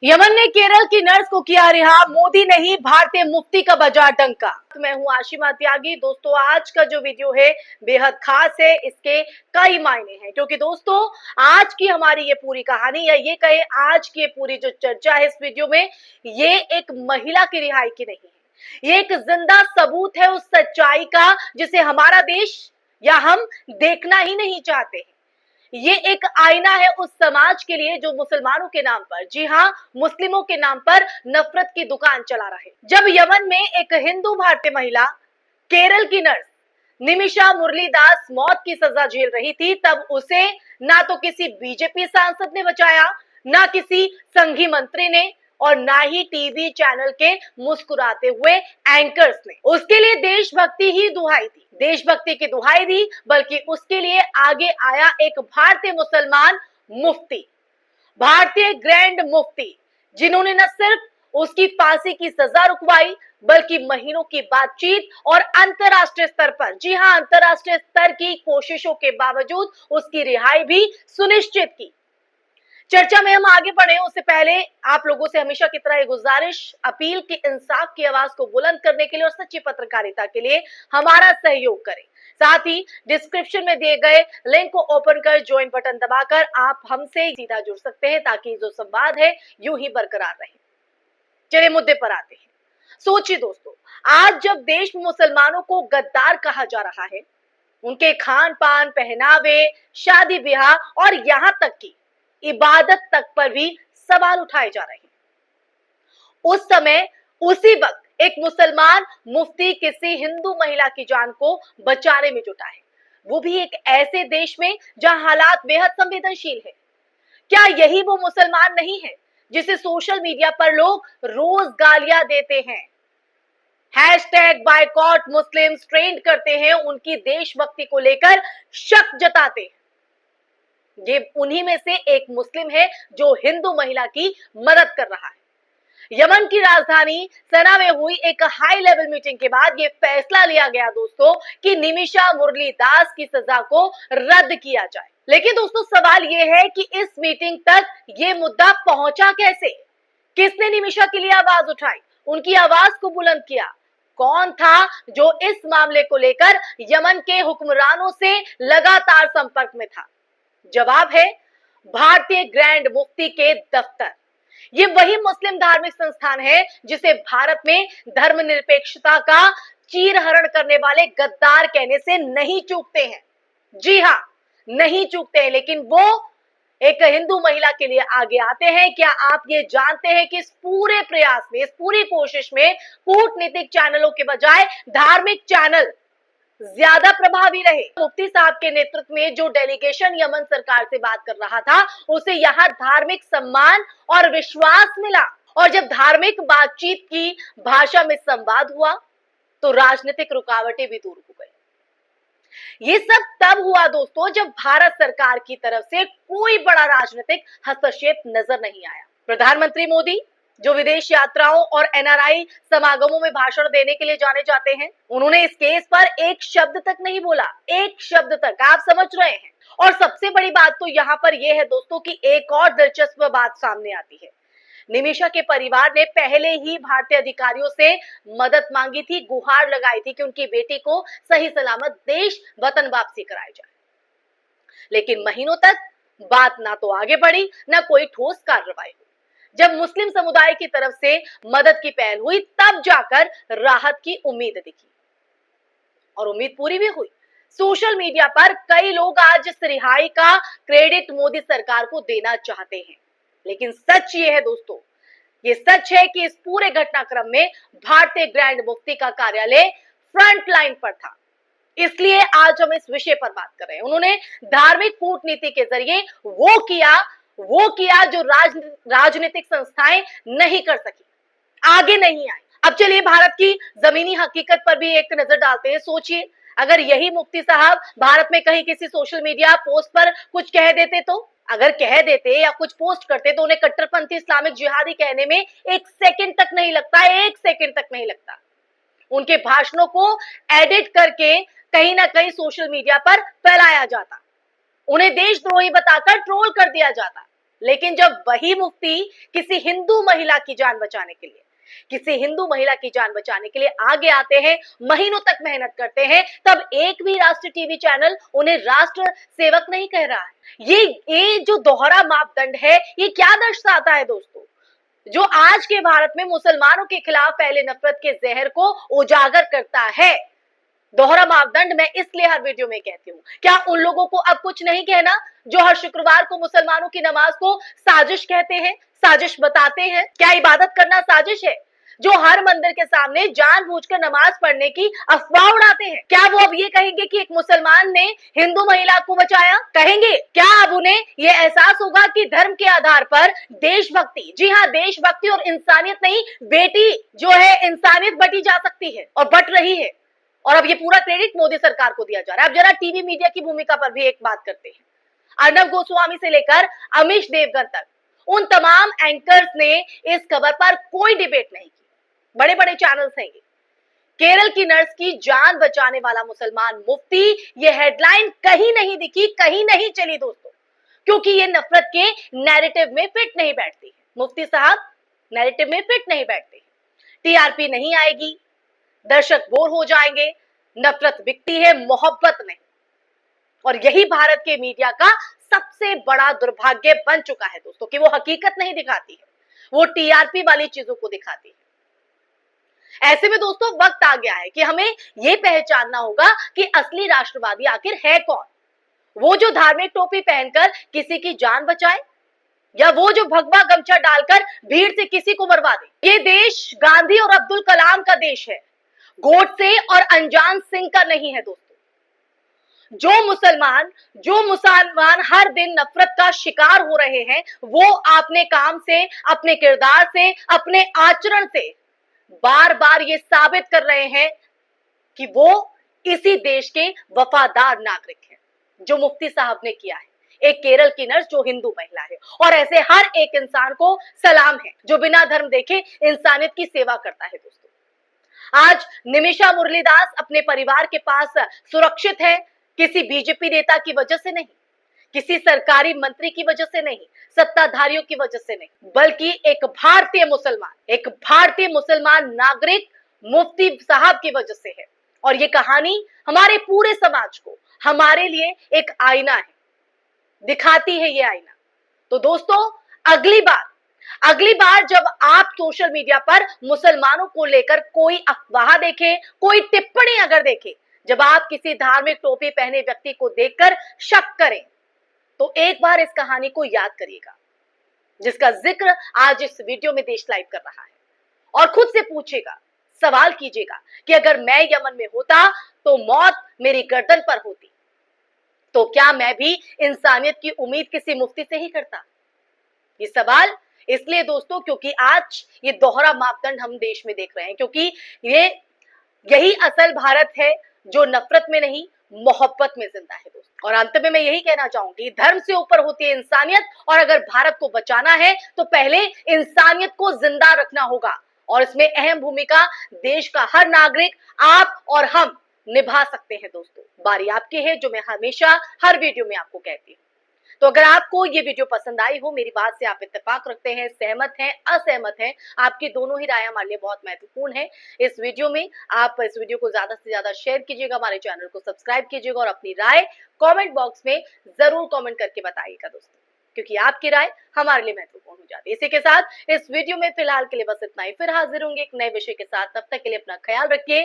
Yemen ने केरल की nurse को किया रिहा, मोदी नहीं भारतीय मुफ्ती का बजा डंका। मैं हूं आशिमा त्यागी। दोस्तों, आज का जो वीडियो है बेहद खास है। इसके कई मायने हैं, क्योंकि दोस्तों आज की हमारी ये पूरी कहानी, या ये कहे आज की ये पूरी जो चर्चा है इस वीडियो में, ये एक महिला की रिहाई की नहीं है। ये एक जिंदा सबूत है उस सच्चाई का जिसे हमारा देश या हम देखना ही नहीं चाहते हैं। ये एक आईना है उस समाज के लिए जो मुसलमानों के नाम पर, जी हाँ, मुस्लिमों के नाम पर नफरत की दुकान चला रहा है। जब यमन में एक हिंदू भारतीय महिला, केरल की नर्स निमिषा मुरलीदास मौत की सजा झेल रही थी, तब उसे ना तो किसी बीजेपी सांसद ने बचाया, ना किसी संघी मंत्री ने, और ना ही टीवी चैनल के मुस्कुराते हुए एंकर्स ने। उसके लिए देशभक्ति ही दुहाई दी, देशभक्ति की दुहाई दी, बल्कि उसके लिए आगे आया एक भारतीय मुसलमान मुफ्ती, भारतीय ग्रैंड मुफ्ती, जिन्होंने न सिर्फ उसकी फांसी की सजा रुकवाई, बल्कि महीनों की बातचीत और अंतरराष्ट्रीय स्तर पर, जी हां, अंतरराष्ट्रीय स्तर की कोशिशों के बावजूद उसकी रिहाई भी सुनिश्चित की। चर्चा में हम आगे बढ़े उससे पहले आप लोगों से हमेशा की तरह गुजारिश, अपील की इंसाफ की आवाज को बुलंद करने के लिए और सच्ची पत्रकारिता के लिए हमारा सहयोग करें। साथ ही डिस्क्रिप्शन में दिए गए लिंक को ओपन कर ज्वाइन बटन दबाकर आप हमसे सीधा जुड़ सकते हैं, ताकि जो संवाद है यूं ही बरकरार रहे। चलिए मुद्दे पर आते हैं। सोचिए दोस्तों, आज जब देश में मुसलमानों को गद्दार कहा जा रहा है, उनके खान पान, पहनावे, शादी ब्याह और यहां तक की इबादत तक पर भी सवाल उठाए जा रहे हैं, उस समय उसी वक्त एक मुसलमान मुफ्ती किसी हिंदू महिला की जान को बचाने में जुटा है, वो भी एक ऐसे देश में जहां हालात बेहद संवेदनशील है। क्या यही वो मुसलमान नहीं है जिसे सोशल मीडिया पर लोग रोज गालियां देते हैं, हैशटैग बायकॉट मुस्लिम्स ट्रेंड करते हैं, उनकी देशभक्ति को लेकर शक जताते हैं? ये उन्हीं में से एक मुस्लिम है जो हिंदू महिला की मदद कर रहा है। यमन की राजधानी सना में हुई एक हाई लेवल मीटिंग के बाद यह फैसला लिया गया दोस्तों कि निमिषा मुरलीदास की सजा को रद्द किया जाए। लेकिन दोस्तों सवाल यह है कि इस मीटिंग तक यह मुद्दा पहुंचा कैसे? किसने निमिषा के लिए आवाज उठाई, उनकी आवाज को बुलंद किया? कौन था जो इस मामले को लेकर यमन के हुक्मरानों से लगातार संपर्क में था? जवाब है भारतीय ग्रैंड मुफ्ती के दफ्तर। ये वही मुस्लिम धार्मिक संस्थान है जिसे भारत में धर्मनिरपेक्षता का चीरहरण करने वाले गद्दार कहने से नहीं चूकते हैं। जी हां, नहीं चूकते हैं। लेकिन वो एक हिंदू महिला के लिए आगे आते हैं। क्या आप ये जानते हैं कि इस पूरे प्रयास में, इस पूरी कोशिश में कूटनीतिक चैनलों के बजाय धार्मिक चैनल ज्यादा प्रभावी रहे? मुफ्ती साहब के नेतृत्व में जो डेलीगेशन यमन सरकार से बात कर रहा था, उसे यहाँ धार्मिक सम्मान और विश्वास मिला, और जब धार्मिक बातचीत की भाषा में संवाद हुआ तो राजनीतिक रुकावटें भी दूर हो गई। ये सब तब हुआ दोस्तों जब भारत सरकार की तरफ से कोई बड़ा राजनीतिक हस्तक्षेप नजर नहीं आया। प्रधानमंत्री मोदी, जो विदेश यात्राओं और एनआरआई समागमों में भाषण देने के लिए जाने जाते हैं, उन्होंने इस केस पर एक शब्द तक नहीं बोला, एक शब्द तक। आप समझ रहे हैं? और सबसे बड़ी बात तो यहाँ पर यह है दोस्तों कि एक और दिलचस्प बात सामने आती है। निमिषा के परिवार ने पहले ही भारतीय अधिकारियों से मदद मांगी थी, गुहार लगाई थी कि उनकी बेटी को सही सलामत देश वतन वापसी कराई जाए। लेकिन महीनों तक बात ना तो आगे बढ़ी, ना कोई ठोस कार्रवाई हुई। जब मुस्लिम समुदाय की तरफ से मदद की पहल हुई, तब जाकर राहत की उम्मीद दिखी, और उम्मीद पूरी भी हुई। सोशल मीडिया पर कई लोग आज इस रिहाई का क्रेडिट मोदी सरकार को देना चाहते हैं, लेकिन सच ये है दोस्तों, ये सच है कि इस पूरे घटनाक्रम में भारतीय ग्रैंड मुफ्ती का कार्यालय फ्रंट लाइन पर था। इसलिए आज हम इस विषय पर बात कर रहे हैं। उन्होंने धार्मिक कूटनीति के जरिए वो किया जो राजनीतिक संस्थाएं नहीं कर सकी, आगे नहीं आई। अब चलिए भारत की जमीनी हकीकत पर भी एक नजर डालते हैं। सोचिए, अगर यही मुफ्ती साहब भारत में कहीं किसी सोशल मीडिया पोस्ट पर कुछ कह देते, तो अगर कह देते या कुछ पोस्ट करते तो उन्हें कट्टरपंथी इस्लामिक जिहादी कहने में एक सेकंड तक नहीं लगता, एक सेकंड तक नहीं लगता। उनके भाषणों को एडिट करके कहीं ना कहीं सोशल मीडिया पर फैलाया जाता, उन्हें देशद्रोही बताकर ट्रोल कर दिया जाता। लेकिन जब वही मुफ्ती किसी हिंदू महिला की जान बचाने के लिए आगे आते हैं, महीनों तक मेहनत करते हैं, तब एक भी राष्ट्रीय टीवी चैनल उन्हें राष्ट्र सेवक नहीं कह रहा है। ये जो दोहरा मापदंड है, ये क्या दर्शाता है दोस्तों? जो आज के भारत में मुसलमानों के खिलाफ फैले नफरत के जहर को उजागर करता है। दोहरा मापदंड मैं इसलिए हर वीडियो में कहती हूँ, क्या उन लोगों को अब कुछ नहीं कहना जो हर शुक्रवार को मुसलमानों की नमाज को साजिश कहते हैं, साजिश बताते हैं? क्या इबादत करना साजिश है? जो हर मंदिर के सामने जानबूझकर नमाज पढ़ने की अफवाह उड़ाते हैं, क्या वो अब ये कहेंगे कि एक मुसलमान ने हिंदू महिला को बचाया? कहेंगे? क्या अब उन्हें ये एहसास होगा कि धर्म के आधार पर देशभक्ति, जी हाँ, देशभक्ति और इंसानियत नहीं, बेटी जो है इंसानियत बटी जा सकती है और बट रही है? और अब ये पूरा क्रेडिट मोदी सरकार को दिया जा रहा है। अब जरा टीवी मीडिया की भूमिका पर भी एक बात करते हैं। अर्नब गोस्वामी से लेकर अमीश देवगन तक उन तमाम एंकर्स ने इस खबर पर कोई डिबेट नहीं की। बड़े बड़े चैनल्स हैं ये। केरल की नर्स की जान बचाने वाला मुसलमान मुफ्ती, ये हेडलाइन कहीं नहीं दिखी, कहीं नहीं चली दोस्तों, क्योंकि ये नफरत के नैरेटिव में फिट नहीं बैठती है। मुफ्ती साहब नैरेटिव में फिट नहीं बैठते। टीआरपी नहीं आएगी, दर्शक बोर हो जाएंगे, नफरत बिकती है, मोहब्बत नहीं। और यही भारत के मीडिया का सबसे बड़ा दुर्भाग्य बन चुका है दोस्तों, कि वो हकीकत नहीं दिखाती है, वो टीआरपी वाली चीजों को दिखाती है। ऐसे में दोस्तों वक्त आ गया है कि हमें यह पहचानना होगा कि असली राष्ट्रवादी आखिर है कौन? वो जो धार्मिक टोपी पहनकर किसी की जान बचाए, या वो जो भगवा गमछा डालकर भीड़ से किसी को मरवा दे? ये देश गांधी और अब्दुल कलाम का देश है, गोडसे और अनजान सिंह का नहीं है दोस्तों। जो मुसलमान हर दिन नफरत का शिकार हो रहे हैं, वो अपने काम से, अपने किरदार से, अपने आचरण से बार बार ये साबित कर रहे हैं कि वो इसी देश के वफादार नागरिक हैं, जो मुफ्ती साहब ने किया है। एक केरल की नर्स जो हिंदू महिला है, और ऐसे हर एक इंसान को सलाम है जो बिना धर्म देखे इंसानियत की सेवा करता है दोस्तों। आज निमिषा मुरलीदास अपने परिवार के पास सुरक्षित है, किसी बीजेपी नेता की वजह से नहीं, किसी सरकारी मंत्री की वजह से नहीं, सत्ताधारियों की वजह से नहीं, बल्कि एक भारतीय मुसलमान नागरिक मुफ्ती साहब की वजह से है। और ये कहानी हमारे पूरे समाज को, हमारे लिए एक आईना है, दिखाती है ये आईना। तो दोस्तों अगली बार जब आप सोशल मीडिया पर मुसलमानों को लेकर कोई अफवाह देखें, कोई टिप्पणी अगर देखें, जब आप किसी धार्मिक टोपी पहने व्यक्ति को देखकर शक करें, तो एक बार इस कहानी को याद करिएगा, जिसका जिक्र आज इस वीडियो में देश लाइव कर रहा है, और खुद से पूछेगा, सवाल कीजिएगा कि अगर मैं यमन में होता तो मौत मेरी गर्दन पर होती, तो क्या मैं भी इंसानियत की उम्मीद किसी मुफ्ती से ही करता? ये सवाल इसलिए दोस्तों क्योंकि आज ये दोहरा मापदंड हम देश में देख रहे हैं, क्योंकि यही असल भारत है जो नफरत में नहीं, मोहब्बत में जिंदा है दोस्तों। और अंत में मैं यही कहना चाहूंगी, धर्म से ऊपर होती है इंसानियत, और अगर भारत को बचाना है तो पहले इंसानियत को जिंदा रखना होगा, और इसमें अहम भूमिका देश का हर नागरिक, आप और हम निभा सकते हैं दोस्तों। बारी आपकी है, जो मैं हमेशा हर वीडियो में आपको कहती हूँ। तो अगर आपको ये वीडियो पसंद आई हो, मेरी बात से आप इत्तेफाक रखते हैं, सहमत हैं, असहमत हैं, आपकी दोनों ही राय हमारे लिए बहुत महत्वपूर्ण है इस वीडियो में। आप इस वीडियो को ज्यादा से ज्यादा शेयर कीजिएगा, हमारे चैनल को सब्सक्राइब कीजिएगा, और अपनी राय कमेंट बॉक्स में जरूर कमेंट करके बताइएगा दोस्तों, क्योंकि आपकी राय हमारे लिए महत्वपूर्ण हो जाती है। इसी के साथ इस वीडियो में फिलहाल के लिए बस इतना ही। फिर हाजिर होंगे एक नए विषय के साथ, तब तक के लिए अपना ख्याल रखिए।